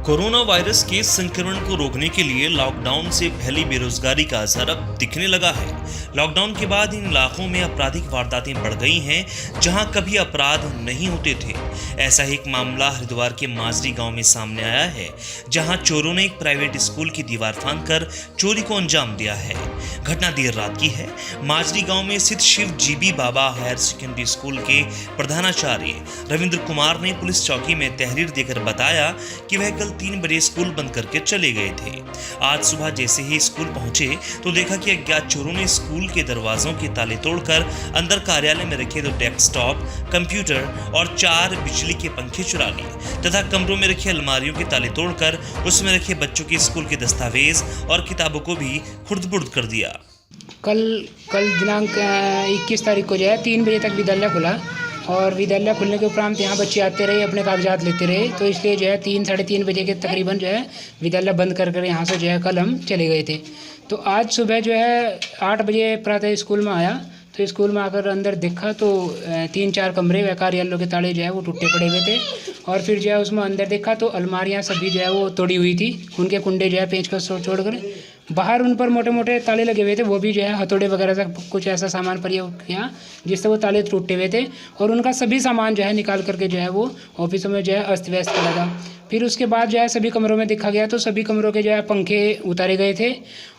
Corona virus के संक्रमण को रोकने के लिए लॉकडाउन से फैली बेरोजगारी का असर अब दिखने लगा है। लॉकडाउन के बाद इन इलाकों में आपराधिक वारदातें बढ़ गई हैं, जहां कभी अपराध नहीं होते थे। ऐसा ही एक मामला हरिद्वार के माजरी गांव में सामने आया है, जहां चोरों ने एक प्राइवेट स्कूल की दीवार फांदकर चोरी को अंजाम दिया है। घटना देर रात की है। माजरी गांव में स्थित शिव जीबी बाबा हायर सेकेंडरी स्कूल के प्रधानाचार्य रविंद्र कुमार ने पुलिस चौकी में तहरीर देकर बताया कि वह कल 3 बजे स्कूल बंद करके चले गए थे। आज सुबह जैसे ही स्कूल पहुंचे तो देखा कि अज्ञात चोरों ने स्कूल के दरवाजों के ताले तोड़कर अंदर कार्यालय में रखे 2 डेस्कटॉप, कंप्यूटर और 4 बिजली के पंखे चुरा लिए तथा कमरों में रखी अलमारियों के ताले तोड़कर उसमें रखे बच्चों के स्कूल के दस्तावेज और किताबों को भी खुर्द-बुर्द कर दिया। कल दिनांक 21 तारीख को जो है 3 बजे तक विद्यालय खुला और विद्यालय खुलने के उपरांत यहाँ बच्चे आते रहे, अपने कागजात लेते रहे, तो इसलिए जो है 3 साढ़े 3 बजे के तकरीबन जो है विद्यालय बंद कर यहाँ से जो है कल हम चले गए थे। तो आज सुबह जो है 8 बजे प्रातः स्कूल में आया, तो स्कूल में आकर अंदर देखा तो 3-4 कमरे व कार्यालयों के ताले जो है वो टूटे पड़े हुए थे और फिर जो है उसमें अंदर देखा तो अलमारियाँ सभी जो है वो तोड़ी हुई थी, उनके कुंडे जो है पेचकस छोड़कर बाहर उन पर मोटे मोटे ताले लगे हुए थे, वो भी जो है हथौड़े वगैरह से कुछ ऐसा सामान प्रयोग किया जिससे वो ताले टूटे हुए थे और उनका सभी सामान जो है निकाल करके जो है वो ऑफिसों में जो है अस्त व्यस्त पड़ा था। फिर उसके बाद जो है सभी कमरों में देखा गया तो सभी कमरों के जो है पंखे उतारे गए थे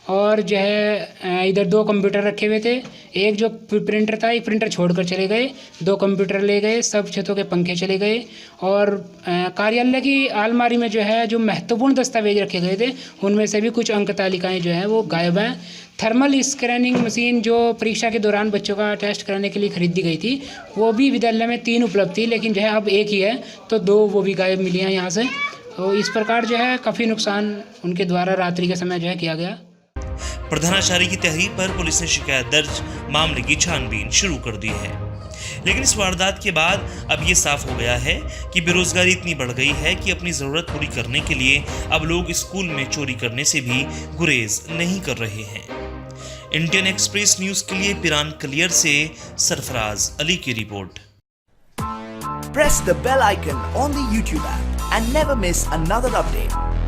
और जो है इधर 2 कंप्यूटर रखे हुए थे, एक जो प्रिंटर था एक प्रिंटर छोड़कर चले गए, 2 कंप्यूटर ले गए, सब छतों के पंखे चले गए और कार्यालय की अलमारी में जो है जो महत्वपूर्ण दस्तावेज रखे गए थे उनमें से भी कुछ अंक तालिकाएँ जो हैं वो गायब हैं। थर्मल स्कैनिंग मशीन जो परीक्षा के दौरान बच्चों का टेस्ट कराने के लिए खरीदी गई थी वो भी विद्यालय में 3 उपलब्ध थी, लेकिन जो है अब 1 ही है, तो 2 वो भी गायब मिली हैं यहाँ से। तो इस प्रकार जो है काफ़ी नुकसान उनके द्वारा रात्रि के समय जो है किया गया। प्रधानाचार्य की तहरीर पर पुलिस ने शिकायत दर्ज मामले की छानबीन शुरू कर दी है। लेकिन इस वारदात के बाद अब ये साफ हो गया है कि बेरोजगारी इतनी बढ़ गई है कि अपनी जरूरत पूरी करने के लिए अब लोग स्कूल में चोरी करने से भी गुरेज नहीं कर रहे हैं। इंडियन एक्सप्रेस न्यूज के लिए पिरान क्लियर से सरफराज अली की report. Press the bell icon on the YouTube app and never miss another update.